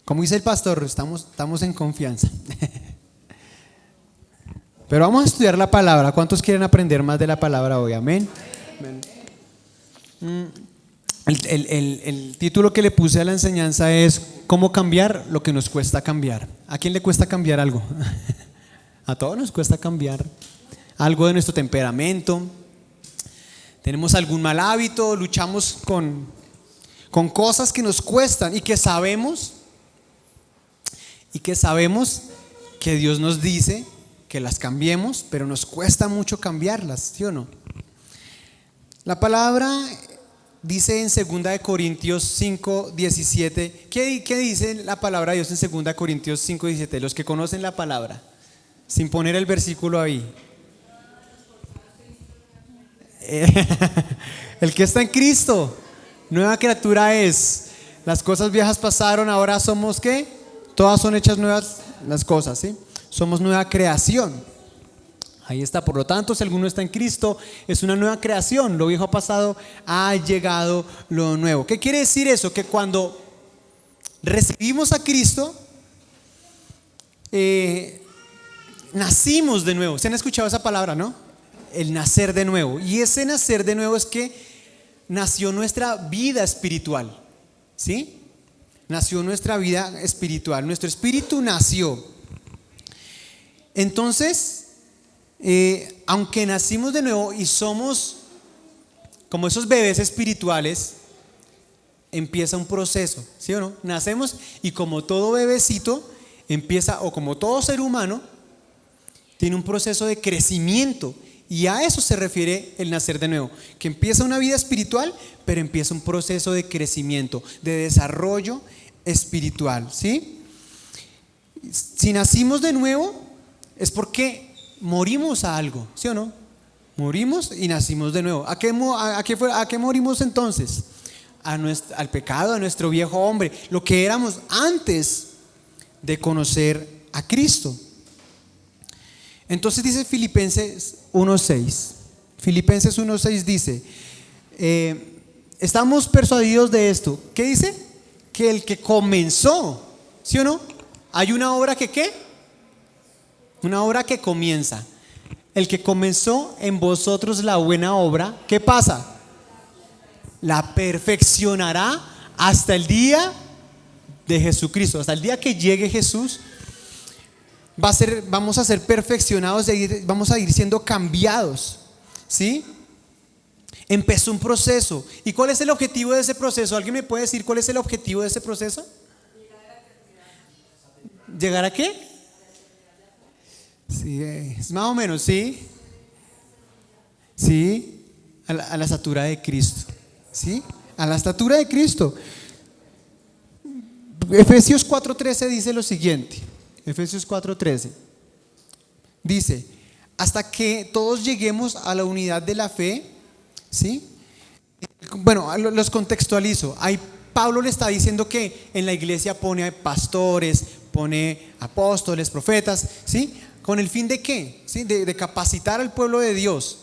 Como dice el pastor, estamos en confianza. Pero vamos a estudiar la palabra. ¿Cuántos quieren aprender más de la palabra hoy? Amén. El título que le puse a la enseñanza es ¿cómo cambiar lo que nos cuesta cambiar? ¿A quién le cuesta cambiar algo? A todos nos cuesta cambiar algo de nuestro temperamento. Tenemos algún mal hábito, luchamos con cosas que nos cuestan y que sabemos que Dios nos dice que las cambiemos, pero nos cuesta mucho cambiarlas, ¿sí o no? La palabra dice en 2 Corintios 5, 17. ¿Qué dice la palabra de Dios en 2 Corintios 5, 17? Los que conocen la palabra, sin poner el versículo ahí. El que está en Cristo, nueva criatura es. Las cosas viejas pasaron, ahora somos ¿qué? Todas son hechas nuevas las cosas, ¿sí? Somos nueva creación. Ahí está, por lo tanto, si alguno está en Cristo, es una nueva creación. Lo viejo ha pasado, ha llegado lo nuevo. ¿Qué quiere decir eso? Que cuando recibimos a Cristo, nacimos de nuevo. ¿Se han escuchado esa palabra, no? El nacer de nuevo. Y ese nacer de nuevo es que nació nuestra vida espiritual, ¿sí? Nació nuestra vida espiritual. Nuestro espíritu nació. Entonces, aunque nacimos de nuevo y somos como esos bebés espirituales, empieza un proceso, ¿sí o no? Nacemos y como todo bebecito empieza, o como todo ser humano, tiene un proceso de crecimiento. Y a eso se refiere el nacer de nuevo, que empieza una vida espiritual, pero empieza un proceso de crecimiento, de desarrollo espiritual, ¿sí? Si nacimos de nuevo es porque morimos a algo, ¿sí o no? Morimos y nacimos de nuevo. ¿A qué morimos entonces? Al pecado, a nuestro viejo hombre, lo que éramos antes de conocer a Cristo. Entonces dice Filipenses 1:6. Filipenses 1:6 dice, estamos persuadidos de esto. ¿Qué dice? Que el que comenzó, ¿sí o no? Hay una obra que ¿qué? Una obra que comienza. El que comenzó en vosotros la buena obra, ¿qué pasa? La perfeccionará hasta el día de Jesucristo, hasta el día que llegue Jesús. Vamos a ser perfeccionados, vamos a ir siendo cambiados, ¿sí? Empezó un proceso. ¿Y cuál es el objetivo de ese proceso? ¿Alguien me puede decir cuál es el objetivo de ese proceso? ¿Llegar a qué? Sí, más o menos, ¿sí? Sí, a la estatura de Cristo, ¿sí? A la estatura de Cristo. Efesios 4:13 dice lo siguiente. Efesios 4:13 dice, hasta que todos lleguemos a la unidad de la fe, ¿sí? Bueno, los contextualizo. Ahí Pablo le está diciendo que en la iglesia pone pastores, pone apóstoles, profetas, ¿sí? ¿Con el fin de qué? ¿Sí? De capacitar al pueblo de Dios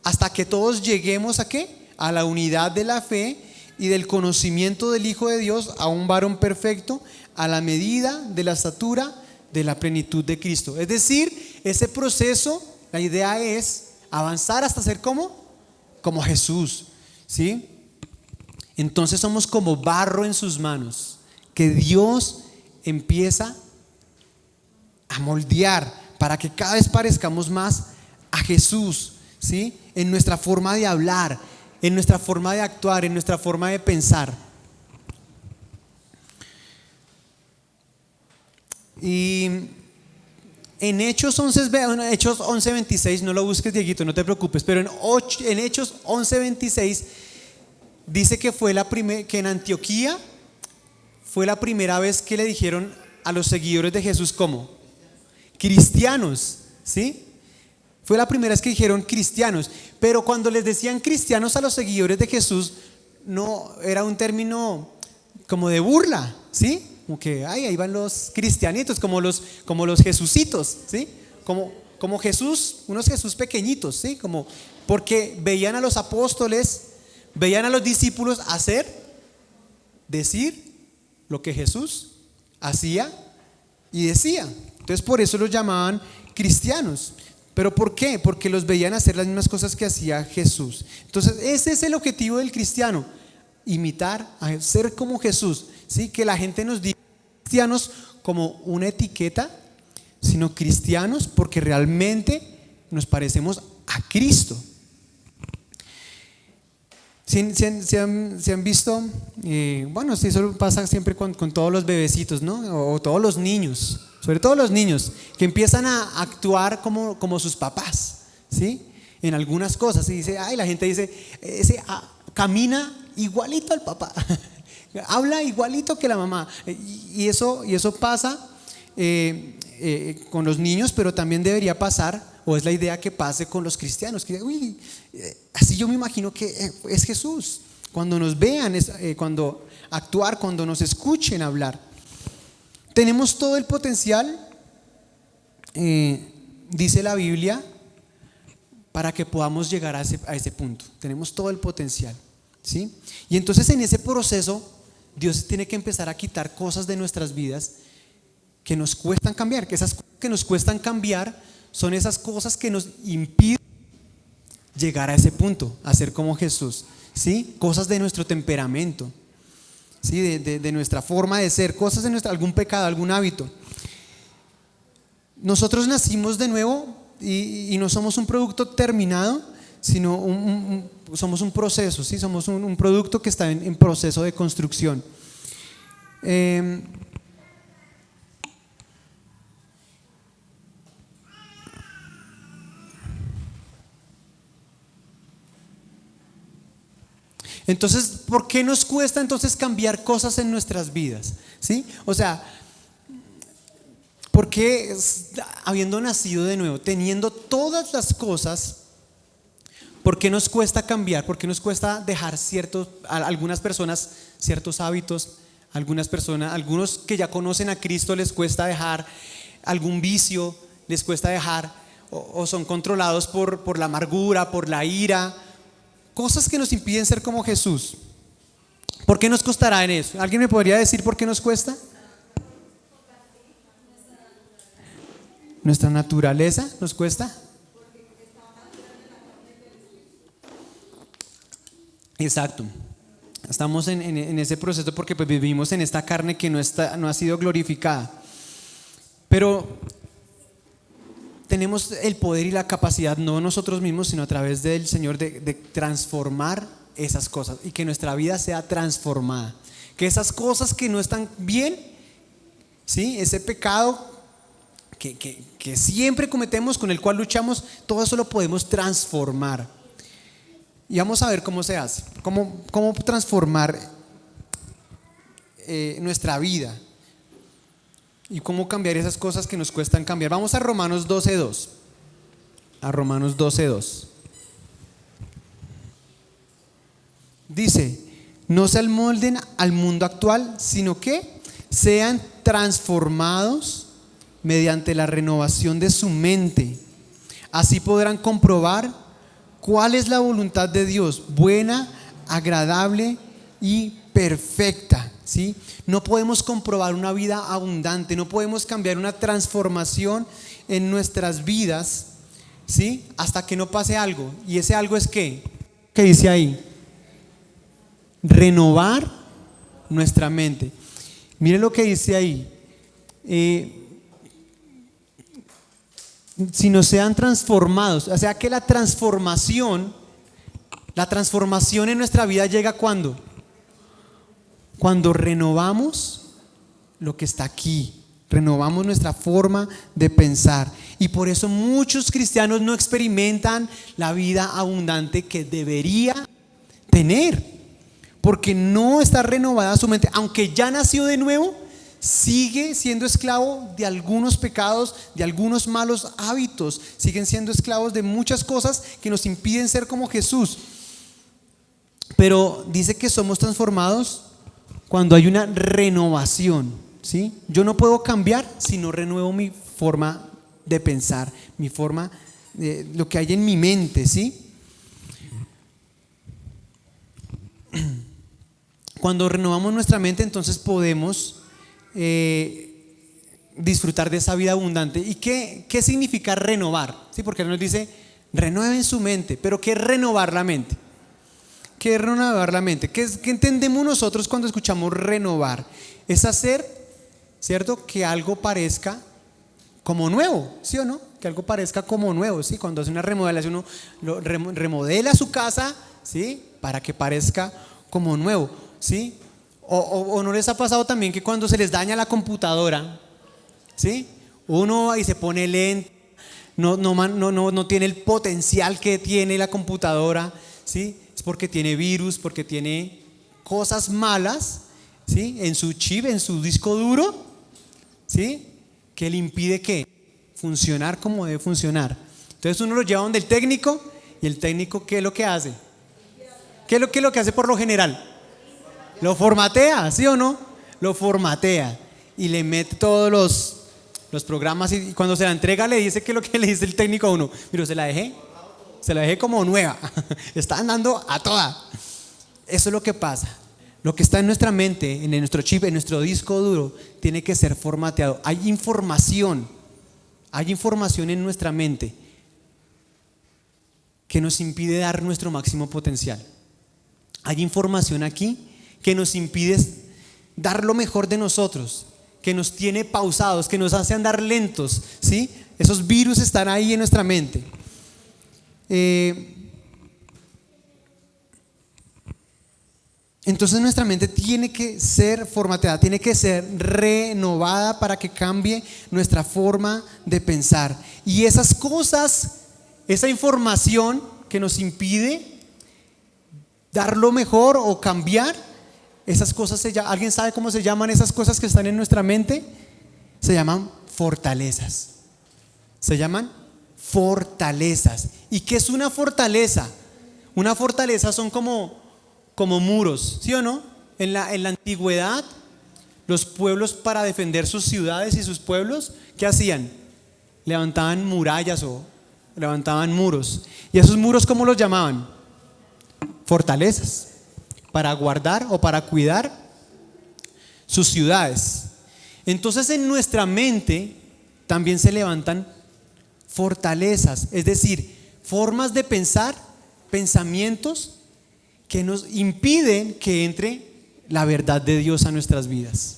hasta que todos lleguemos ¿a qué? A la unidad de la fe y del conocimiento del Hijo de Dios, a un varón perfecto, a la medida de la estatura de la plenitud de Cristo. Es decir, ese proceso, la idea es avanzar hasta ser como Jesús, ¿sí? Entonces somos como barro en sus manos, que Dios empieza a moldear para que cada vez parezcamos más a Jesús, ¿sí? En nuestra forma de hablar, en nuestra forma de actuar, en nuestra forma de pensar. Y en Hechos 11:26, no lo busques, Dieguito, no te preocupes, pero en Hechos 11:26 dice que que en Antioquía fue la primera vez que le dijeron a los seguidores de Jesús ¿cómo? Cristianos, ¿sí? Fue la primera vez que dijeron cristianos, pero cuando les decían cristianos a los seguidores de Jesús, no era un término como de burla, ¿sí? Como que ahí van los cristianitos, como los jesucitos, ¿sí? Como Jesús, unos Jesús pequeñitos, ¿sí? Como porque veían a los apóstoles, veían a los discípulos decir lo que Jesús hacía y decía. Entonces por eso los llamaban cristianos. ¿Pero por qué? Porque los veían hacer las mismas cosas que hacía Jesús. Entonces ese es el objetivo del cristiano, imitar, a ser como Jesús, ¿sí? Que la gente nos diga cristianos como una etiqueta, sino cristianos porque realmente nos parecemos a Cristo. ¿Se han visto? Bueno, sí, eso pasa siempre con todos los bebecitos, ¿no? O todos los niños, sobre todo los niños, que empiezan a actuar como sus papás, ¿sí? En algunas cosas. Y dice, la gente dice, camina igualito al papá, habla igualito que la mamá. Y eso pasa con los niños, pero también debería pasar, o es la idea que pase con los cristianos, que así yo me imagino que es Jesús, cuando nos vean, cuando actuar, cuando nos escuchen hablar. Tenemos todo el potencial, dice la Biblia, para que podamos llegar a ese punto. Tenemos todo el potencial, ¿sí? Y entonces en ese proceso Dios tiene que empezar a quitar cosas de nuestras vidas que nos cuestan cambiar, que esas cosas que nos cuestan cambiar son esas cosas que nos impiden llegar a ese punto, a ser como Jesús, ¿sí? Cosas de nuestro temperamento, ¿sí? De nuestra forma de ser, cosas de algún pecado, algún hábito. Nosotros nacimos de nuevo y no somos un producto terminado, sino somos un proceso, ¿sí? Somos un producto que está en proceso de construcción. Entonces, ¿por qué nos cuesta entonces cambiar cosas en nuestras vidas? ¿Sí? O sea, ¿por qué habiendo nacido de nuevo, teniendo todas las cosas, por qué nos cuesta cambiar? ¿Por qué nos cuesta dejar a algunas personas ciertos hábitos? Algunos que ya conocen a Cristo les cuesta dejar algún vicio, les cuesta dejar, o son controlados por la amargura, por la ira. Cosas que nos impiden ser como Jesús. ¿Por qué nos costará en eso? ¿Alguien me podría decir por qué nos cuesta? ¿Nuestra naturaleza nos cuesta? Exacto. Estamos en ese proceso porque pues vivimos en esta carne que no ha sido glorificada. Pero tenemos el poder y la capacidad, no nosotros mismos, sino a través del Señor, de transformar esas cosas y que nuestra vida sea transformada. Que esas cosas que no están bien, ¿sí? Ese pecado que siempre cometemos, con el cual luchamos, todo eso lo podemos transformar. Y vamos a ver cómo se hace, cómo transformar nuestra vida. Y cómo cambiar esas cosas que nos cuestan cambiar. Vamos a Romanos 12:2. A Romanos 12:2. Dice, no se amolden al mundo actual, sino que sean transformados mediante la renovación de su mente. Así podrán comprobar cuál es la voluntad de Dios, buena, agradable y perfecta. ¿Sí? No podemos comprobar una vida abundante, no podemos cambiar una transformación en nuestras vidas, ¿sí? Hasta que no pase algo. ¿Y ese algo es qué? ¿Qué dice ahí? Renovar nuestra mente. Miren lo que dice ahí. Si no sean transformados, o sea que la transformación en nuestra vida llega cuando renovamos lo que está aquí, renovamos nuestra forma de pensar. Y por eso muchos cristianos no experimentan la vida abundante que debería tener, porque no está renovada su mente. Aunque ya nació de nuevo, sigue siendo esclavo de algunos pecados, de algunos malos hábitos, siguen siendo esclavos de muchas cosas que nos impiden ser como Jesús. Pero dice que somos transformados cuando hay una renovación, ¿sí? Yo no puedo cambiar si no renuevo mi forma de pensar, mi forma, lo que hay en mi mente, ¿sí? Cuando renovamos nuestra mente, entonces podemos disfrutar de esa vida abundante. ¿Y qué significa renovar? ¿Sí? Porque Él nos dice, renueven su mente. ¿Pero qué es renovar la mente? ¿Qué es renovar la mente? ¿Qué entendemos nosotros cuando escuchamos renovar? Es hacer, ¿cierto?, que algo parezca como nuevo, ¿sí o no? Que algo parezca como nuevo, ¿sí? Cuando hace una remodelación, uno remodela su casa, ¿sí?, para que parezca como nuevo, ¿sí? O no les ha pasado también que cuando se les daña la computadora, ¿sí?, uno ahí se pone lento, no tiene el potencial que tiene la computadora, ¿sí? Es porque tiene virus, porque tiene cosas malas, ¿sí?, en su chip, en su disco duro, ¿sí?, que le impide que funcionar como debe funcionar. Entonces uno lo lleva donde el técnico, y el técnico, ¿qué es lo que hace? ¿Qué es lo que hace por lo general? Lo formatea, ¿sí o no? Lo formatea y le mete todos los programas, y cuando se la entrega le dice que lo que le dice el técnico a uno, mira, se la dejé como nueva, está andando a toda. Eso es lo que pasa. Lo que está en nuestra mente, en nuestro chip, en nuestro disco duro, tiene que ser formateado. Hay información en nuestra mente que nos impide dar nuestro máximo potencial. Hay información aquí que nos impide dar lo mejor de nosotros, que nos tiene pausados, que nos hace andar lentos, ¿sí? Esos virus están ahí en nuestra mente. Entonces nuestra mente tiene que ser formateada, tiene que ser renovada para que cambie nuestra forma de pensar. Y esas cosas, esa información que nos impide dar lo mejor o cambiar, esas cosas, ¿alguien sabe cómo se llaman esas cosas que están en nuestra mente? Se llaman fortalezas. Se llaman fortalezas. ¿Y qué es una fortaleza? Una fortaleza son como muros, ¿sí o no? En la antigüedad, los pueblos, para defender sus ciudades y sus pueblos, ¿qué hacían? Levantaban murallas o levantaban muros. ¿Y esos muros cómo los llamaban? Fortalezas, para guardar o para cuidar sus ciudades. Entonces en nuestra mente también se levantan fortalezas, es decir, formas de pensar, pensamientos que nos impiden que entre la verdad de Dios a nuestras vidas.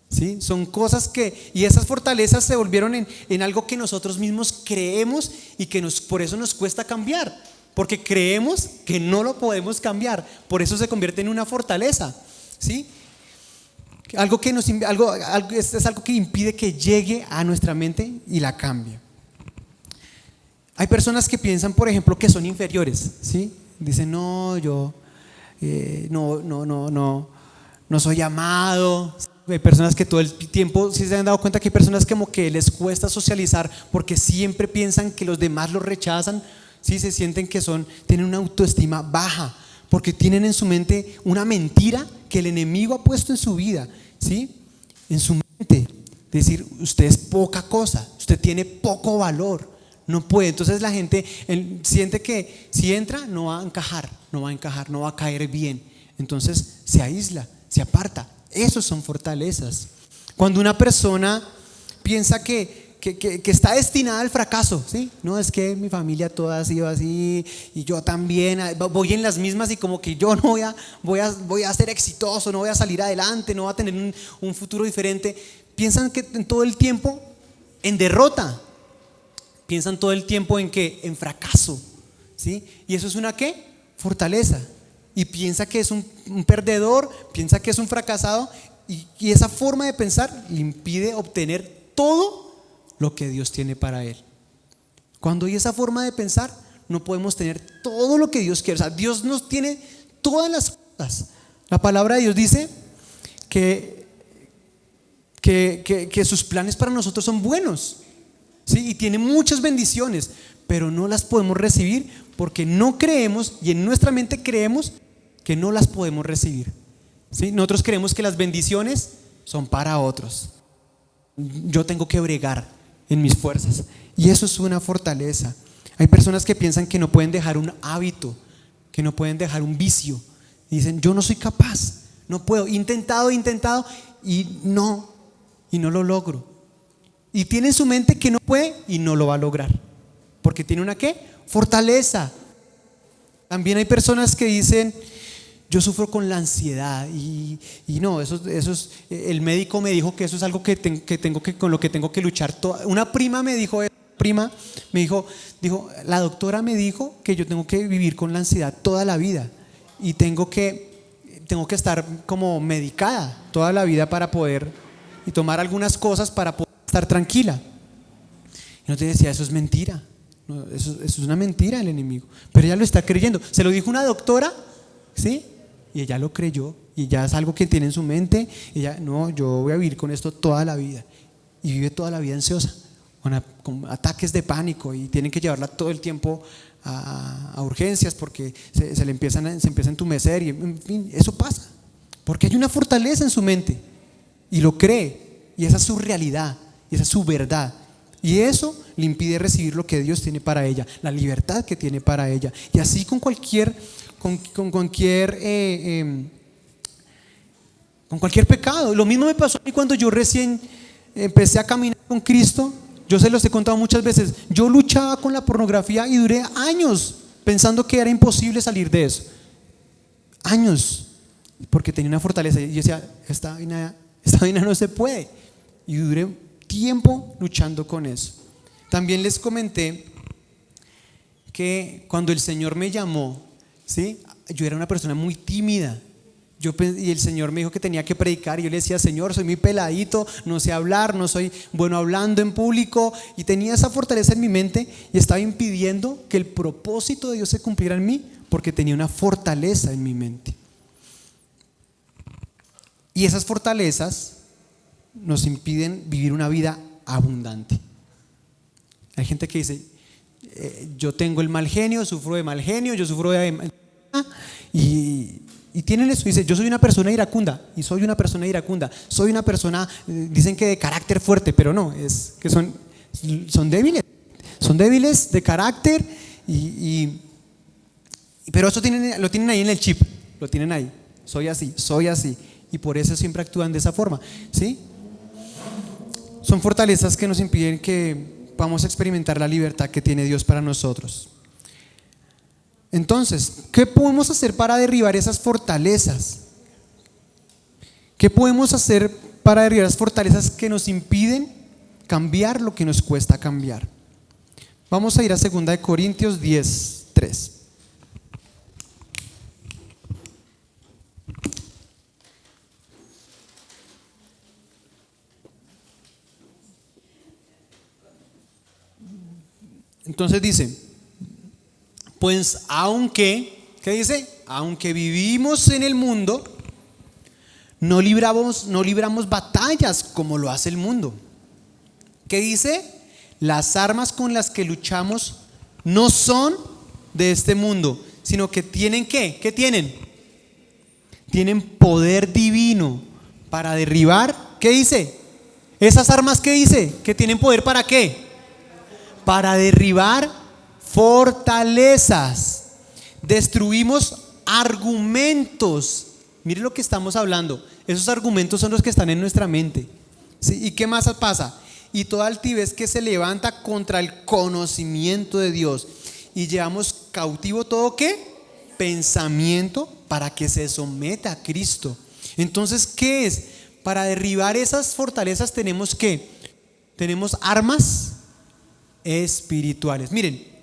¿Sí? Son cosas y esas fortalezas se volvieron en algo que nosotros mismos creemos y que por eso nos cuesta cambiar, porque creemos que no lo podemos cambiar, por eso se convierte en una fortaleza, ¿sí? Es algo que impide que llegue a nuestra mente y la cambie. Hay personas que piensan, por ejemplo, que son inferiores, ¿sí? Dicen, no, yo no soy amado. Hay personas que todo el tiempo, si se han dado cuenta que hay personas como que les cuesta socializar porque siempre piensan que los demás los rechazan, ¿sí? Se sienten que tienen una autoestima baja porque tienen en su mente una mentira que el enemigo ha puesto en su vida, ¿sí? En su mente, decir, usted es poca cosa, usted tiene poco valor, no puede. Entonces la gente siente que si entra no va a encajar, no va a caer bien, entonces se aísla, se aparta. Esos son fortalezas. Cuando una persona piensa que está destinada al fracaso, ¿sí? No, es que mi familia toda ha sido así y yo también voy en las mismas, y como que yo no voy a ser exitoso, no voy a salir adelante, no voy a tener un futuro diferente. Piensan que en todo el tiempo en derrota, piensan todo el tiempo en fracaso, ¿sí? Y eso es una ¿qué? Fortaleza. Y piensa que es un perdedor, piensa que es un fracasado, y esa forma de pensar le impide obtener todo lo que Dios tiene para él. Cuando hay esa forma de pensar, no podemos tener todo lo que Dios quiere. O sea, Dios nos tiene todas las cosas. La palabra de Dios dice que sus planes para nosotros son buenos, ¿sí? Y tiene muchas bendiciones, pero no las podemos recibir porque no creemos, y en nuestra mente creemos que no las podemos recibir, ¿sí? Nosotros creemos que las bendiciones son para otros. Yo tengo que bregar en mis fuerzas, y eso es una fortaleza. Hay personas que piensan que no pueden dejar un hábito, que no pueden dejar un vicio. Dicen, yo no soy capaz, no puedo, he intentado y no y no lo logro. Y tiene en su mente que no puede y no lo va a lograr. Porque tiene una ¿qué? Fortaleza. También hay personas que dicen, yo sufro con la ansiedad y no, eso es, el médico me dijo que eso es algo con lo que tengo que luchar. Una prima me dijo, dijo, la doctora me dijo que yo tengo que vivir con la ansiedad toda la vida y tengo que estar como medicada toda la vida para poder y tomar algunas cosas para poder estar tranquila. Y no te decía, eso es mentira. No, eso es una mentira del enemigo, pero ella lo está creyendo. Se lo dijo una doctora, ¿sí? Y ella lo creyó y ya es algo que tiene en su mente. Ella, no, yo voy a vivir con esto toda la vida. Y vive toda la vida ansiosa, con ataques de pánico, y tienen que llevarla todo el tiempo a urgencias porque se empieza a entumecer y en fin, eso pasa porque hay una fortaleza en su mente y lo cree, y esa es su realidad y esa es su verdad. Y eso le impide recibir lo que Dios tiene para ella, la libertad que tiene para ella. Y así con cualquier pecado. Lo mismo me pasó a mí cuando yo recién empecé a caminar con Cristo. Yo se los he contado muchas veces. Yo luchaba con la pornografía y duré años pensando que era imposible salir de eso. Años, porque tenía una fortaleza. Y yo decía, esta vaina no se puede. Y duré tiempo luchando con eso. También les comenté que cuando el Señor me llamó, ¿sí? Yo era una persona muy tímida. Y el Señor me dijo que tenía que predicar, y yo le decía, Señor, soy muy peladito, no sé hablar, no soy bueno hablando en público, y tenía esa fortaleza en mi mente y estaba impidiendo que el propósito de Dios se cumpliera en mí, porque tenía una fortaleza en mi mente. Y esas fortalezas nos impiden vivir una vida abundante. Hay gente que dice, yo tengo el mal genio, sufro de mal genio, yo sufro de... Y tienen eso, dice, yo soy una persona iracunda, y soy una persona iracunda, soy una persona, dicen que de carácter fuerte, pero no, es que son débiles de carácter, pero eso lo tienen ahí en el chip, lo tienen ahí, soy así, y por eso siempre actúan de esa forma, ¿sí? Son fortalezas que nos impiden que podamos experimentar la libertad que tiene Dios para nosotros. Entonces, ¿qué podemos hacer para derribar esas fortalezas? ¿Qué podemos hacer para derribar esas fortalezas que nos impiden cambiar lo que nos cuesta cambiar? Vamos a ir a 2 Corintios 10:3. Entonces dice, pues ¿qué dice? Aunque vivimos en el mundo, no libramos batallas como lo hace el mundo. ¿Qué dice? Las armas con las que luchamos no son de este mundo, sino que tienen ¿qué? ¿Qué tienen? Tienen poder divino para derribar. ¿Qué dice? Esas armas, ¿qué dice? Que tienen poder ¿para qué? Para derribar fortalezas. Destruimos argumentos. Mire lo que estamos hablando. Esos argumentos son los que están en nuestra mente, ¿sí? ¿Y qué más pasa? Y toda altivez que se levanta contra el conocimiento de Dios. Y llevamos cautivo todo ¿qué? Pensamiento para que se someta a Cristo. Entonces, ¿qué es? Para derribar esas fortalezas tenemos armas espirituales. Miren,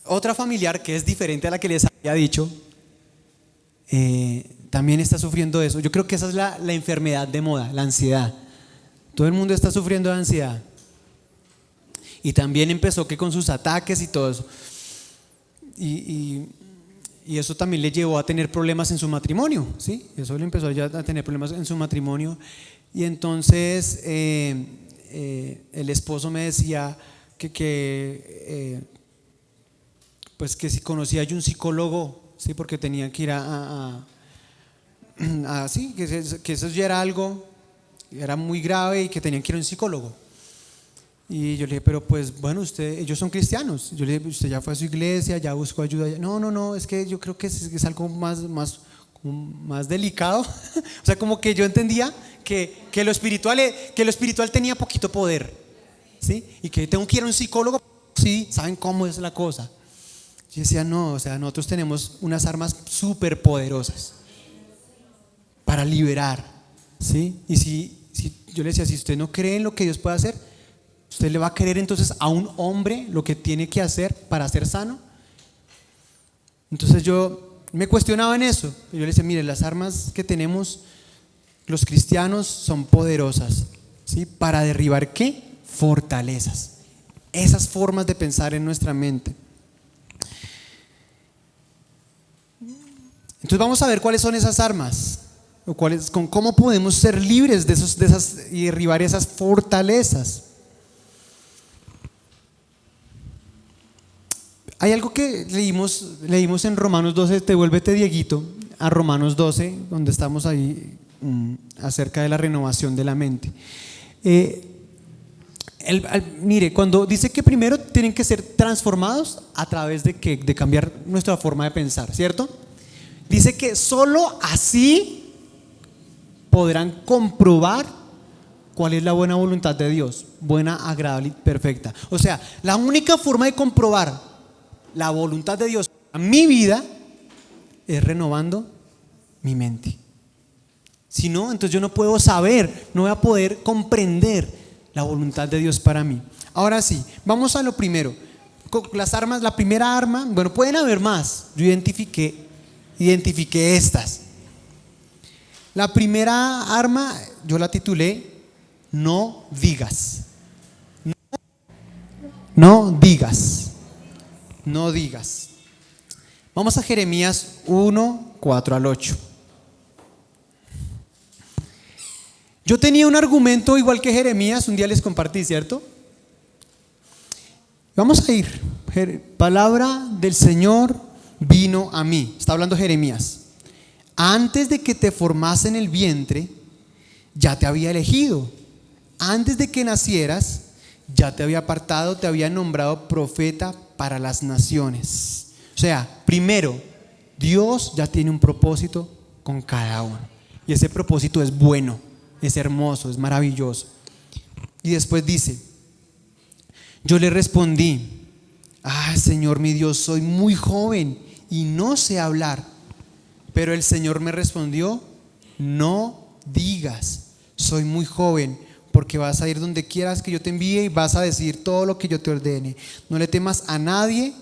otra familiar que es diferente a la que les había dicho, también está sufriendo eso. Yo creo que esa es la enfermedad de moda, la ansiedad. Todo el mundo está sufriendo de ansiedad. Y también empezó que con sus ataques y todo eso. Y eso también le llevó a tener problemas en su matrimonio, ¿sí? Eso le empezó ya a tener problemas en su matrimonio. Y entonces el esposo me decía pues que si conocía yo un psicólogo, ¿sí? Porque tenía que ir sí, que eso ya era algo, era muy grave y que tenían que ir a un psicólogo. Y yo le dije, pero pues bueno, ellos son cristianos. Yo le dije, usted ya fue a su iglesia, ya buscó ayuda. No, es que yo creo que es algo más más delicado. O sea, como que yo entendía que lo espiritual tenía poquito poder, ¿sí? Y que tengo que ir a un psicólogo, sí, ¿saben cómo es la cosa? Yo decía, no, o sea, nosotros tenemos unas armas súper poderosas para liberar, ¿sí? Y si yo le decía, si usted no cree en lo que Dios puede hacer, ¿usted le va a creer entonces a un hombre lo que tiene que hacer para ser sano? Entonces yo me cuestionaba en eso. Yo le decía, mire, las armas que tenemos los cristianos son poderosas, ¿sí? ¿Para derribar qué? Fortalezas. Esas formas de pensar en nuestra mente. Entonces vamos a ver cuáles son esas armas, o cómo podemos ser libres de esas y derribar esas fortalezas. Hay algo que leímos en Romanos 12, devuélvete Dieguito, a Romanos 12, donde estamos ahí acerca de la renovación de la mente. Mire, cuando dice que primero tienen que ser transformados a través de cambiar nuestra forma de pensar, ¿cierto? Dice que solo así podrán comprobar cuál es la buena voluntad de Dios, buena, agradable y perfecta. O sea, la única forma de comprobar la voluntad de Dios en mi vida es renovando mi mente. Si no, entonces yo no puedo saber, no voy a poder comprender la voluntad de Dios para mí. Ahora sí, vamos a lo primero. Las armas, la primera arma, bueno, pueden haber más. Yo identifiqué estas. La primera arma yo la titulé no digas. No digas. No digas. Vamos a Jeremías 1, 4 al 8. Yo tenía un argumento igual que Jeremías, un día les compartí, ¿cierto? Vamos a ir. Palabra del Señor vino a mí. Está hablando Jeremías. Antes de que te formase en el vientre, ya te había elegido. Antes de que nacieras, ya te había apartado, te había nombrado profeta para las naciones. O sea, primero, Dios ya tiene un propósito con cada uno. Y ese propósito es bueno, es hermoso, es maravilloso. Y después dice, yo le respondí, Señor mi Dios, soy muy joven y no sé hablar. Pero el Señor me respondió, no digas, soy muy joven, porque vas a ir donde quieras que yo te envíe y vas a decir todo lo que yo te ordene. No le temas a nadie,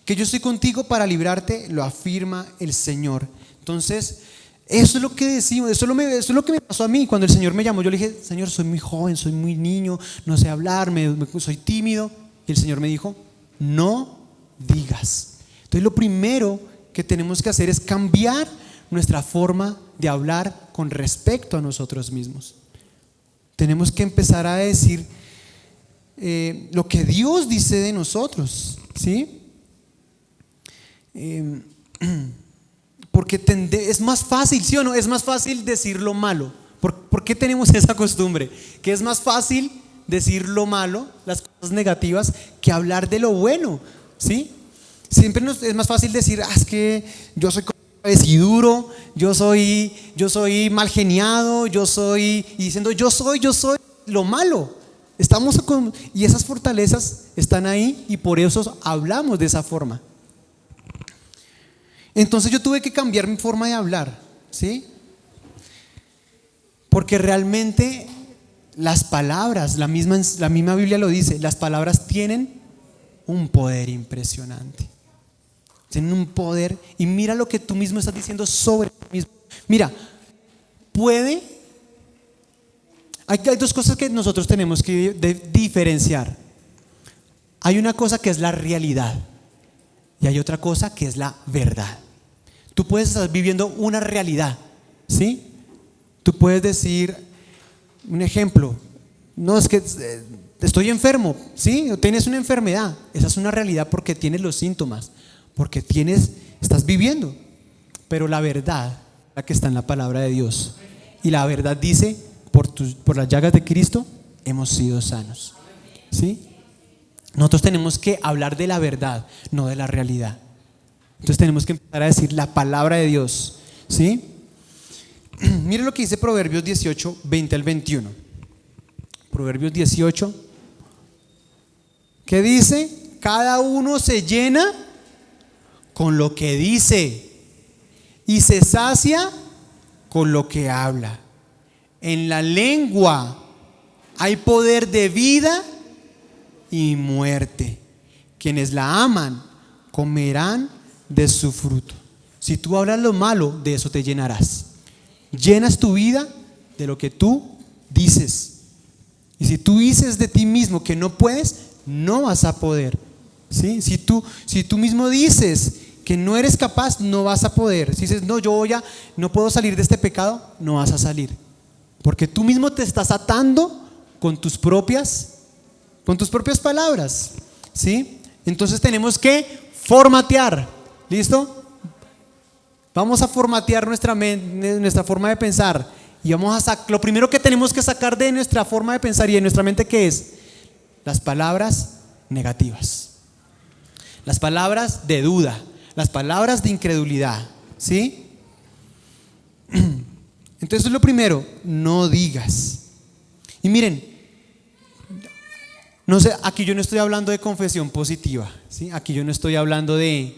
que yo estoy contigo para librarte, lo afirma el Señor. Entonces, eso es lo que decimos, eso es lo que me pasó a mí cuando el Señor me llamó. Yo le dije, Señor, soy muy joven, soy muy niño, no sé hablar, soy tímido. Y el Señor me dijo, no digas. Entonces lo primero que tenemos que hacer es cambiar nuestra forma de hablar con respecto a nosotros mismos. Tenemos que empezar a decir lo que Dios dice de nosotros, ¿sí? Porque es más fácil, ¿sí o no? Es más fácil decir lo malo. ¿Por qué tenemos esa costumbre? Que es más fácil decir lo malo, las cosas negativas, que hablar de lo bueno, ¿sí? Siempre es más fácil decir, es que yo soy duro, yo soy mal geniado, y diciendo yo soy lo malo. Y esas fortalezas están ahí y por eso hablamos de esa forma. Entonces yo tuve que cambiar mi forma de hablar, ¿sí? Porque realmente las palabras, la misma Biblia lo dice, las palabras tienen un poder impresionante. Tienen un poder, y mira lo que tú mismo estás diciendo sobre ti mismo. Mira, hay dos cosas que nosotros tenemos que diferenciar. Hay una cosa que es la realidad y hay otra cosa que es la verdad. Tú puedes estar viviendo una realidad, ¿sí? Tú puedes decir, un ejemplo, no es que estoy enfermo, ¿sí? O tienes una enfermedad, esa es una realidad porque tienes los síntomas, porque estás viviendo. Pero la verdad, la que está en la palabra de Dios, y la verdad dice, por las llagas de Cristo hemos sido sanos, ¿sí? Nosotros tenemos que hablar de la verdad, no de la realidad. Entonces tenemos que empezar a decir la palabra de Dios, ¿sí? Mire lo que dice Proverbios 18, 20 al 21. Proverbios 18, ¿qué dice? Cada uno se llena con lo que dice y se sacia con lo que habla. En la lengua hay poder de vida y muerte. Quienes la aman comerán de su fruto. Si tú hablas lo malo, de eso te llenarás. Llenas tu vida de lo que tú dices. Y si tú dices de ti mismo que no puedes, no vas a poder, ¿sí? Si tú mismo dices que no eres capaz, no vas a poder. Si dices, no, no puedo salir de este pecado, no vas a salir. Porque tú mismo te estás atando con tus propias palabras, ¿sí? Entonces tenemos que formatear. ¿Listo? Vamos a formatear nuestra forma de pensar. Y lo primero que tenemos que sacar de nuestra forma de pensar y de nuestra mente, ¿qué es? Las palabras negativas, las palabras de duda, las palabras de incredulidad, ¿sí? Entonces lo primero, no digas. Y miren, no sé, aquí yo no estoy hablando de confesión positiva, ¿sí? Aquí yo no estoy hablando de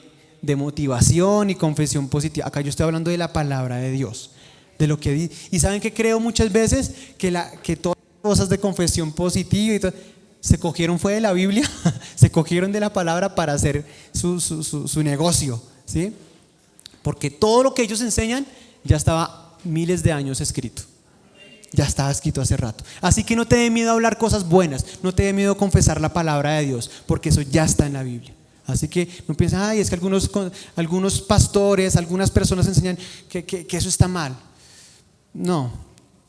motivación y confesión positiva. Acá yo estoy hablando de la palabra de Dios, de lo que dice. Y saben que creo muchas veces que todas las cosas de confesión positiva y todo, se cogieron fue de la Biblia, se cogieron de la palabra para hacer su negocio, ¿sí? Porque todo lo que ellos enseñan ya estaba miles de años escrito. Ya estaba escrito hace rato. Así que no te dé miedo a hablar cosas buenas, no te dé miedo a confesar la palabra de Dios, porque eso ya está en la Biblia. Así que no piensen, es que algunos pastores, algunas personas enseñan que eso está mal. No,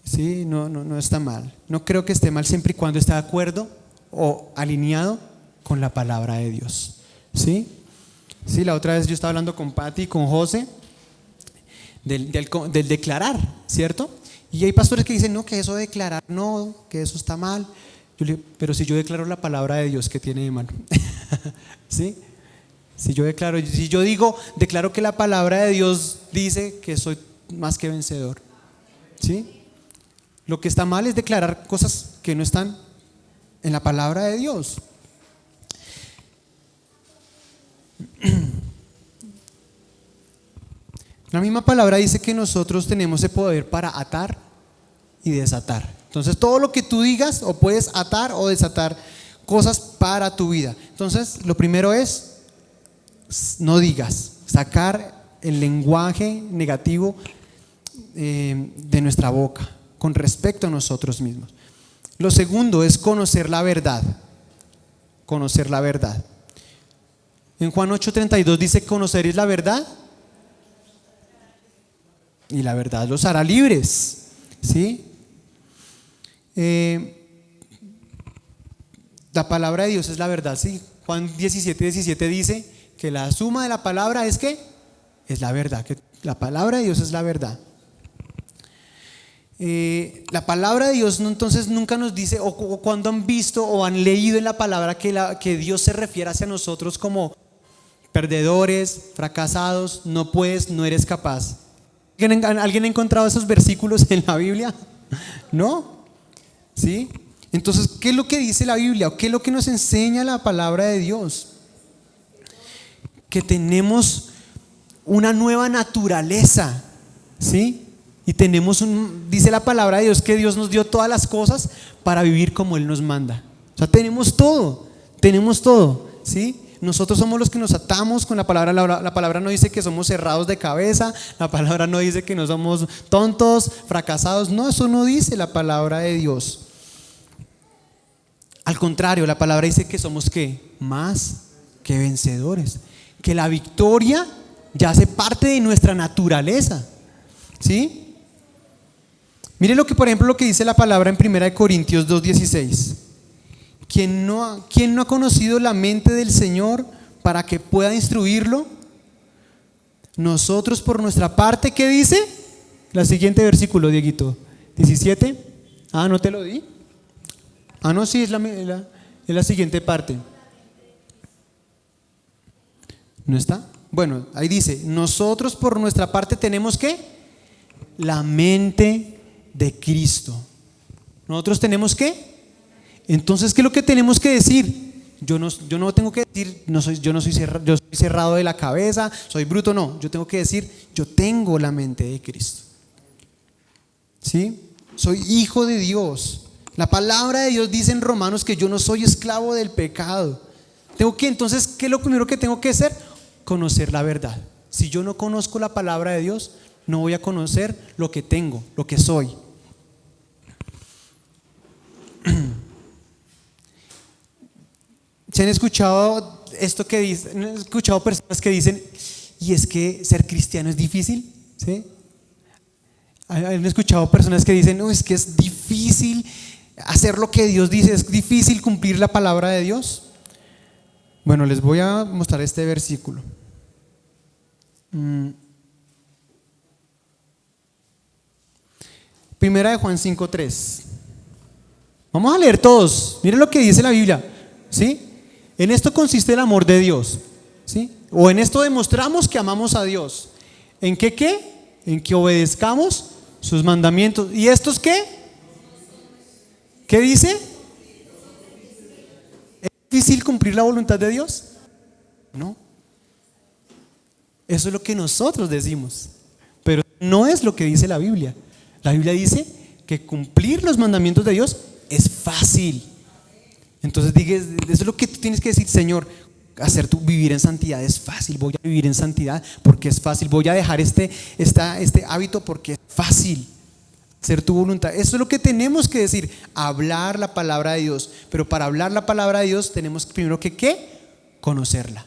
sí, no está mal. No creo que esté mal siempre y cuando esté de acuerdo o alineado con la palabra de Dios. ¿Sí? Sí, la otra vez yo estaba hablando con Pati y con José del declarar, ¿cierto? Y hay pastores que dicen, no, que eso de declarar, no, que eso está mal. Yo le digo, pero si yo declaro la palabra de Dios, ¿qué tiene de malo? ¿Sí? Si yo declaro que la palabra de Dios dice que soy más que vencedor. ¿Sí? Lo que está mal es declarar cosas que no están en la palabra de Dios. La misma palabra dice que nosotros tenemos el poder para atar y desatar. Entonces todo lo que tú digas, o puedes atar o desatar cosas para tu vida. Entonces lo primero es no digas, sacar el lenguaje negativo de nuestra boca con respecto a nosotros mismos. Lo segundo es conocer la verdad. Conocer la verdad. En Juan 8:32 dice: conoceréis la verdad y la verdad los hará libres. ¿Sí? La palabra de Dios es la verdad. ¿Sí? Juan 17:17 dice que la suma de la palabra es que es la verdad, que la palabra de Dios es la verdad. La palabra de Dios entonces nunca nos dice, o cuando han visto o han leído en la palabra que Dios se refiere hacia nosotros como perdedores, fracasados, no puedes, no eres capaz. ¿Alguien ha encontrado esos versículos en la Biblia? ¿No? ¿Sí? Entonces, ¿qué es lo que dice la Biblia? ¿O qué es lo que nos enseña la palabra de Dios? Que tenemos una nueva naturaleza, ¿sí? Y dice la palabra de Dios que Dios nos dio todas las cosas para vivir como Él nos manda. O sea, tenemos todo, ¿sí? Nosotros somos los que nos atamos con la palabra. La palabra no dice que somos cerrados de cabeza, la palabra no dice que no somos tontos, fracasados. No, eso no dice la palabra de Dios. Al contrario, la palabra dice que somos ¿qué? Más que vencedores. Que la victoria ya hace parte de nuestra naturaleza. ¿Sí? Mire por ejemplo lo que dice la palabra en 1 Corintios 2:16. ¿Quién no ha conocido la mente del Señor para que pueda instruirlo? Nosotros por nuestra parte, ¿qué dice? La siguiente versículo, Dieguito, 17. ¿No te lo di? No, sí, es la siguiente parte. ¿No está? Bueno, ahí dice, nosotros por nuestra parte tenemos que la mente de Cristo. Nosotros tenemos que, entonces, ¿qué es lo que tenemos que decir? Yo no tengo que decir, yo soy cerrado de la cabeza, soy bruto, no. Yo tengo que decir, yo tengo la mente de Cristo. ¿Sí? Soy hijo de Dios. La palabra de Dios dice en Romanos que yo no soy esclavo del pecado. Entonces, ¿qué es lo primero que tengo que hacer? Conocer la verdad. Si yo no conozco la palabra de Dios, no voy a conocer lo que tengo, lo que soy. ¿Se han escuchado esto que dicen? ¿Han escuchado personas que dicen, y es que ser cristiano es difícil? ¿Sí? ¿Han escuchado personas que dicen, no, es que es difícil hacer lo que Dios dice, es difícil cumplir la palabra de Dios? Bueno, les voy a mostrar este versículo. Primera de Juan 5:3. Vamos a leer todos. Miren lo que dice la Biblia, ¿sí? En esto consiste el amor de Dios, ¿sí? O en esto demostramos que amamos a Dios. ¿En qué? En que obedezcamos sus mandamientos. ¿Y estos qué? ¿Qué dice? ¿Es difícil cumplir la voluntad de Dios? No. Eso es lo que nosotros decimos, pero no es lo que dice la Biblia. La Biblia dice que cumplir los mandamientos de Dios es fácil. Entonces eso es lo que tú tienes que decir, Señor, vivir en santidad es fácil. Voy a vivir en santidad porque es fácil. Voy a dejar este hábito porque es fácil. Hacer tu voluntad. Eso es lo que tenemos que decir, hablar la palabra de Dios. Pero para hablar la palabra de Dios tenemos primero que ¿qué? Conocerla.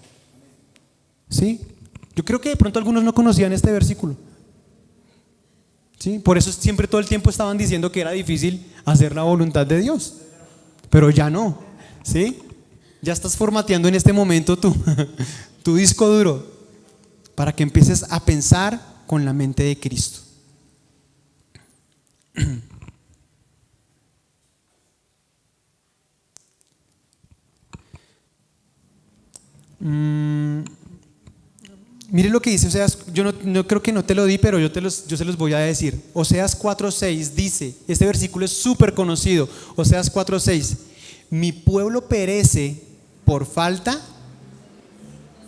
¿Sí? Yo creo que de pronto algunos no conocían este versículo. ¿Sí? Por eso siempre todo el tiempo estaban diciendo que era difícil hacer la voluntad de Dios. Pero ya no. ¿Sí? Ya estás formateando en este momento tu disco duro para que empieces a pensar con la mente de Cristo. Mire lo que dice Oseas. Yo no creo que no te lo di, pero yo se los voy a decir. Oseas 4:6 dice, este versículo es súper conocido. Oseas 4:6: mi pueblo perece por falta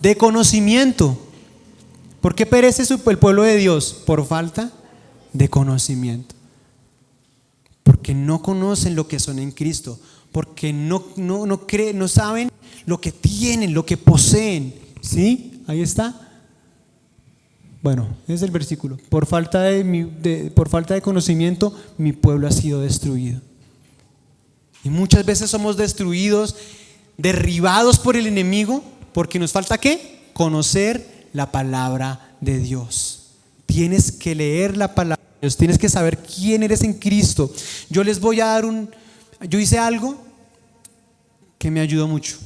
de conocimiento. ¿Por qué perece el pueblo de Dios? Por falta de conocimiento. Porque no conocen lo que son en Cristo. Porque no saben lo que tienen, lo que poseen. ¿Sí? Ahí está. Bueno, es el versículo. Por falta de conocimiento, mi pueblo ha sido destruido. Y muchas veces somos destruidos, derribados por el enemigo, porque nos falta ¿qué? Conocer la palabra de Dios. Tienes que leer la palabra de Dios, tienes que saber quién eres en Cristo. Yo les voy a dar yo hice algo que me ayudó mucho.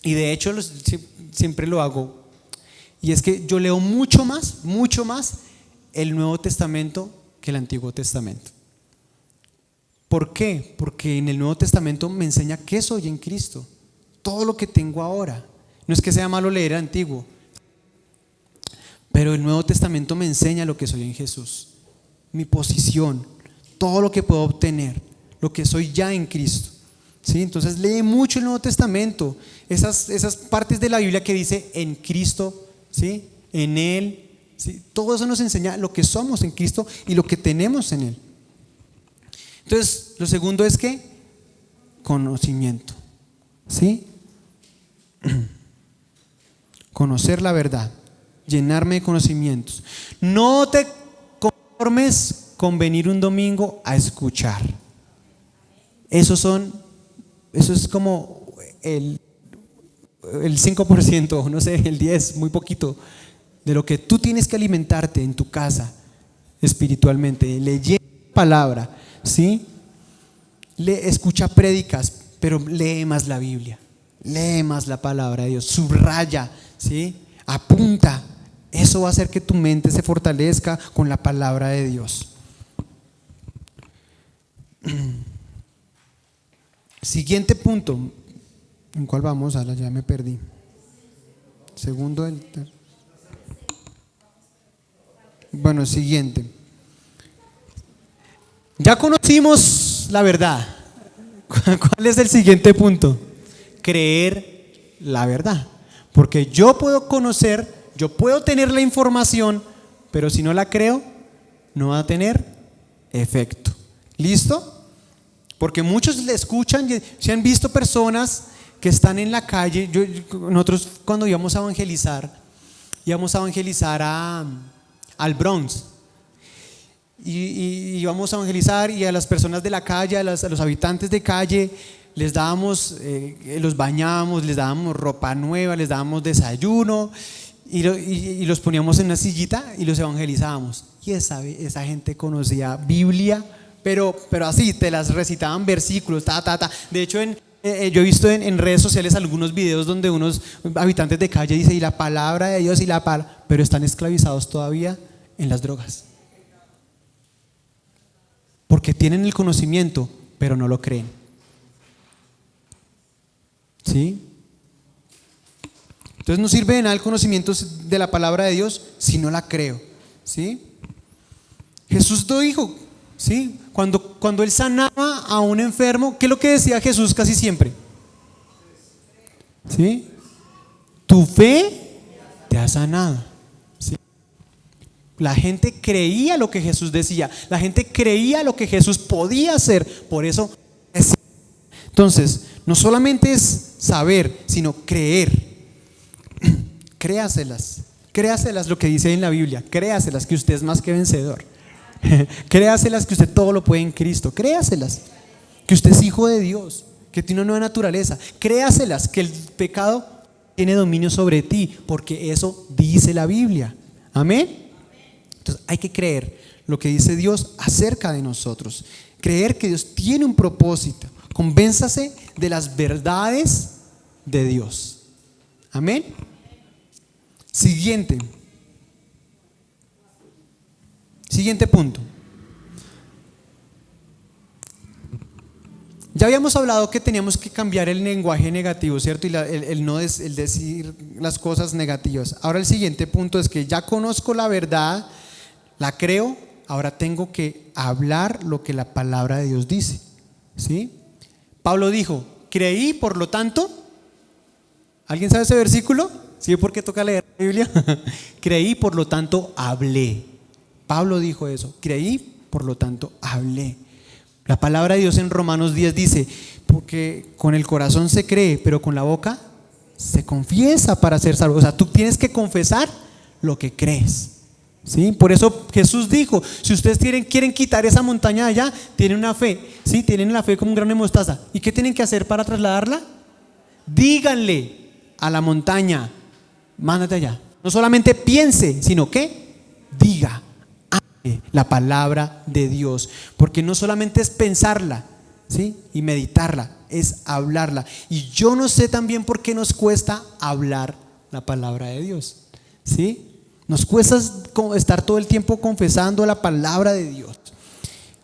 Y de hecho siempre lo hago. Y es que yo leo mucho más el Nuevo Testamento que el Antiguo Testamento. ¿Por qué? Porque en el Nuevo Testamento me enseña qué soy en Cristo, todo lo que tengo ahora. No es que sea malo leer el Antiguo, pero el Nuevo Testamento me enseña lo que soy en Jesús, mi posición, todo lo que puedo obtener, lo que soy ya en Cristo. ¿Sí? Entonces lee mucho el Nuevo Testamento, esas partes de la Biblia que dice en Cristo, ¿sí? En Él, ¿sí? Todo eso nos enseña lo que somos en Cristo y lo que tenemos en Él. Entonces, lo segundo es que conocimiento, ¿sí? Conocer la verdad, llenarme de conocimientos. No te conformes con venir un domingo a escuchar. Eso es como el 5%, no sé, el 10%, muy poquito, de lo que tú tienes que alimentarte en tu casa espiritualmente, leyendo la palabra, ¿sí? Escucha prédicas, pero lee más la Biblia, lee más la palabra de Dios, subraya, ¿sí? Apunta. Eso va a hacer que tu mente se fortalezca con la palabra de Dios. Siguiente punto. ¿En cuál vamos? Ya me perdí. Segundo. Bueno, siguiente. Ya conocimos la verdad. ¿Cuál es el siguiente punto? Creer la verdad. Porque yo puedo conocer, yo puedo tener la información, pero si no la creo, no va a tener efecto. ¿Listo? Porque muchos le escuchan, se han visto personas que están en la calle. Nosotros cuando íbamos a evangelizar al Bronx. Y íbamos a evangelizar y a las personas de la calle, a los habitantes de calle, les dábamos, los bañábamos, les dábamos ropa nueva, les dábamos desayuno y los poníamos en una sillita y los evangelizábamos. Y esa gente conocía Biblia, pero así, te las recitaban versículos, De hecho, yo he visto en redes sociales algunos videos donde unos habitantes de calle dicen, y la palabra de Dios y la palabra, pero están esclavizados todavía en las drogas. Porque tienen el conocimiento, pero no lo creen. ¿Sí? Entonces no sirve de nada el conocimiento de la palabra de Dios si no la creo. ¿Sí? Jesús lo dijo. ¿Sí? Cuando él sanaba a un enfermo, ¿qué es lo que decía Jesús casi siempre? ¿Sí? Tu fe te ha sanado. ¿Sí? La gente creía lo que Jesús decía, la gente creía lo que Jesús podía hacer, por eso. Entonces, no solamente es saber, sino creer. Créaselas lo que dice en la Biblia, créaselas que usted es más que vencedor. Créaselas que usted todo lo puede en Cristo, créaselas que usted es hijo de Dios, que tiene una nueva naturaleza, créaselas que el pecado tiene dominio sobre ti, porque eso dice la Biblia. Amén. Entonces hay que creer lo que dice Dios acerca de nosotros, creer que Dios tiene un propósito, convénzase de las verdades de Dios. Amén. Siguiente punto. Ya habíamos hablado que teníamos que cambiar el lenguaje negativo, ¿cierto? Y el decir las cosas negativas. Ahora el siguiente punto es que ya conozco la verdad, la creo, ahora tengo que hablar lo que la palabra de Dios dice. ¿Sí? Pablo dijo, creí, por lo tanto, ¿alguien sabe ese versículo? ¿Sí? ¿Por qué toca leer la Biblia? Creí, por lo tanto, hablé. Pablo dijo eso, creí, por lo tanto, hablé. La palabra de Dios en Romanos 10 dice, porque con el corazón se cree, pero con la boca se confiesa para ser salvo. O sea, tú tienes que confesar lo que crees. ¿Sí? Por eso Jesús dijo, si ustedes quieren quitar esa montaña de allá, tienen una fe, ¿sí? Tienen la fe como un grano de mostaza. ¿Y qué tienen que hacer para trasladarla? Díganle a la montaña, mándate allá. No solamente piense, sino que diga la palabra de Dios, porque no solamente es pensarla, ¿sí? Y meditarla, es hablarla. Y yo no sé también por qué nos cuesta hablar la palabra de Dios, ¿sí? Nos cuesta estar todo el tiempo confesando la palabra de Dios.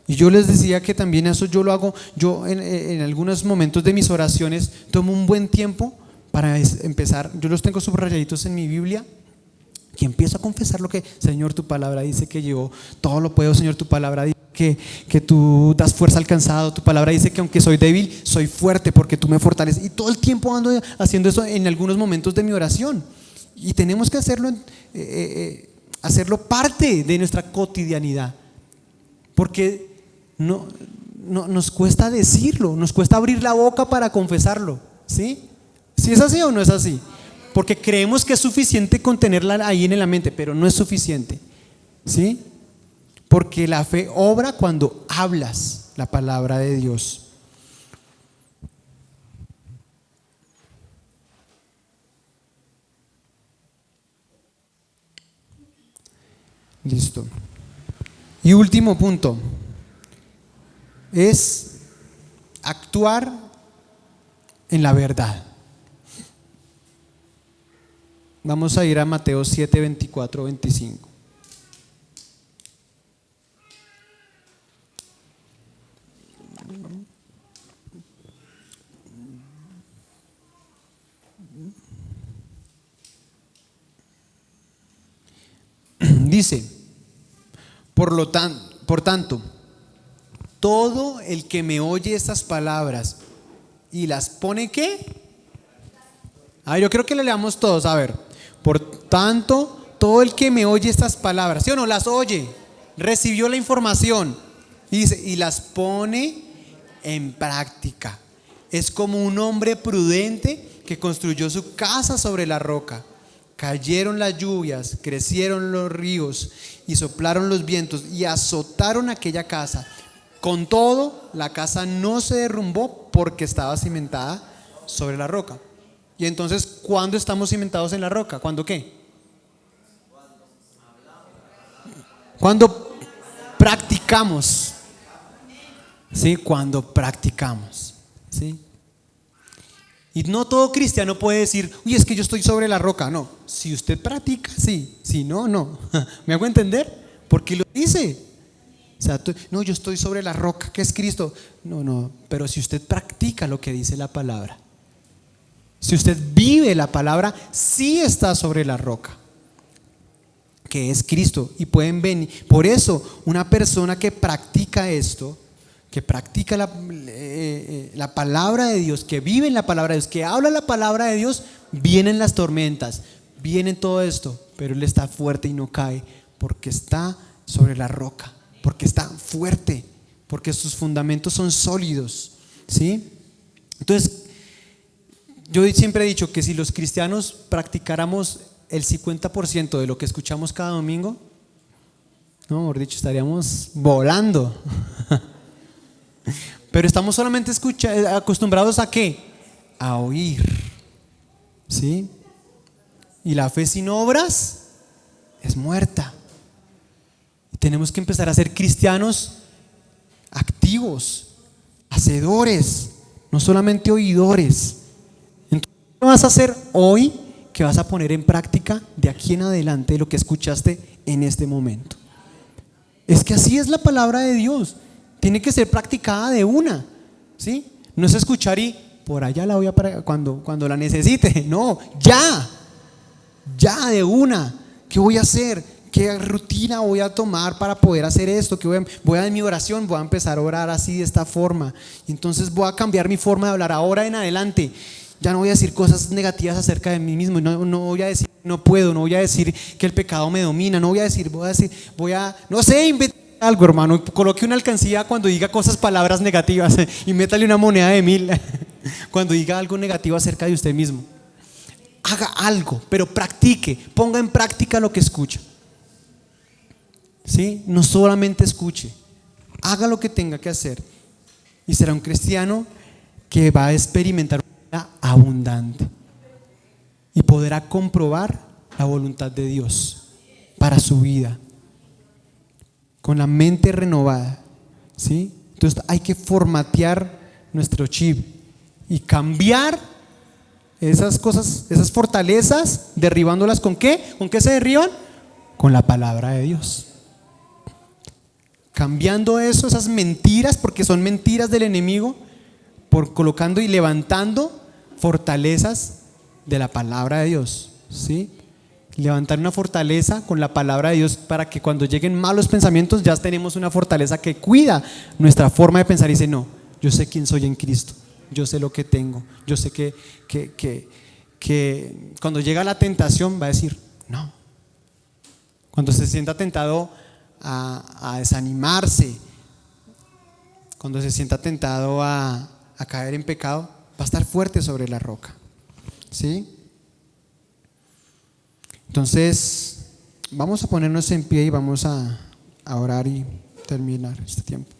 Y yo les decía que también eso yo lo hago. Yo en algunos momentos de mis oraciones tomo un buen tiempo para empezar. Yo los tengo subrayaditos en mi Biblia y empiezo a confesar lo que, Señor, tu palabra dice que yo todo lo puedo. Señor, tu palabra dice que tú das fuerza al cansado. Tu palabra dice que aunque soy débil, soy fuerte porque tú me fortaleces. Y todo el tiempo ando haciendo eso en algunos momentos de mi oración. Y tenemos que hacerlo parte de nuestra cotidianidad, porque no nos cuesta decirlo, nos cuesta abrir la boca para confesarlo. ¿Sí? ¿Sí es así o no es así? Porque creemos que es suficiente con tenerla ahí en la mente, pero no es suficiente. ¿Sí? Porque la fe obra cuando hablas la palabra de Dios. Listo. Y último punto es actuar en la verdad. Vamos a ir a Mateo 7, 24, 25. Dice, Por tanto, todo el que me oye estas palabras y las pone ¿qué? Yo creo que le leamos todos, a ver. Por tanto, todo el que me oye estas palabras, ¿sí o no? Las oye, recibió la información y dice, y las pone en práctica. Es como un hombre prudente que construyó su casa sobre la roca. Cayeron las lluvias, crecieron los ríos y soplaron los vientos y azotaron aquella casa. Con todo, la casa no se derrumbó porque estaba cimentada sobre la roca. Y entonces, ¿cuándo estamos cimentados en la roca? ¿Cuándo qué? Cuando practicamos. ¿Sí? Cuando practicamos. ¿Sí? Y no todo cristiano puede decir, uy, es que yo estoy sobre la roca. No, si usted practica, sí. Si no, no. ¿Me hago entender? Porque lo dice. O sea, no, yo estoy sobre la roca, que es Cristo. No, pero si usted practica lo que dice la palabra, si usted vive la palabra, sí está sobre la roca, que es Cristo. Y pueden venir. Por eso, una persona que practica esto, que practica la palabra de Dios, que vive en la palabra de Dios, que habla la palabra de Dios, vienen las tormentas, viene todo esto, pero él está fuerte y no cae, porque está sobre la roca, porque está fuerte, porque sus fundamentos son sólidos, ¿sí? Entonces, yo siempre he dicho que si los cristianos practicáramos el 50% de lo que escuchamos cada domingo, no, mejor dicho, estaríamos volando. Pero estamos solamente acostumbrados ¿a qué? A oír, ¿sí? Y la fe sin obras es muerta. Y tenemos que empezar a ser cristianos activos, hacedores, no solamente oidores. Entonces, ¿qué vas a hacer hoy? Que vas a poner en práctica de aquí en adelante lo que escuchaste en este momento. Es que así es la palabra de Dios. Tiene que ser practicada de una, ¿sí? No es escuchar y por allá la voy a cuando la necesite. No, ya de una. ¿Qué voy a hacer? ¿Qué rutina voy a tomar para poder hacer esto? Voy a en mi oración, voy a empezar a orar así de esta forma. Y entonces voy a cambiar mi forma de hablar ahora en adelante. Ya no voy a decir cosas negativas acerca de mí mismo. No voy a decir no puedo. No voy a decir que el pecado me domina. No voy a decir, no sé, inventar algo, hermano. Coloque una alcancía cuando diga palabras negativas y métale una moneda de 1000 cuando diga algo negativo acerca de usted mismo. Haga algo, pero practique, ponga en práctica lo que escucha, ¿sí? No solamente escuche, haga lo que tenga que hacer y será un cristiano que va a experimentar una vida abundante y podrá comprobar la voluntad de Dios para su vida con la mente renovada, ¿sí? Entonces hay que formatear nuestro chip y cambiar esas cosas, esas fortalezas, derribándolas ¿con qué? ¿Con qué se derriban? Con la palabra de Dios. Cambiando eso, esas mentiras, porque son mentiras del enemigo, por colocando y levantando fortalezas de la palabra de Dios, ¿sí? Levantar una fortaleza con la palabra de Dios para que cuando lleguen malos pensamientos ya tenemos una fortaleza que cuida nuestra forma de pensar y dice, no, yo sé quién soy en Cristo, yo sé lo que tengo, yo sé que cuando llega la tentación va a decir, no. Cuando se sienta tentado a desanimarse, cuando se sienta tentado a caer en pecado, va a estar fuerte sobre la roca, ¿sí? Entonces, vamos a ponernos en pie y vamos a orar y terminar este tiempo.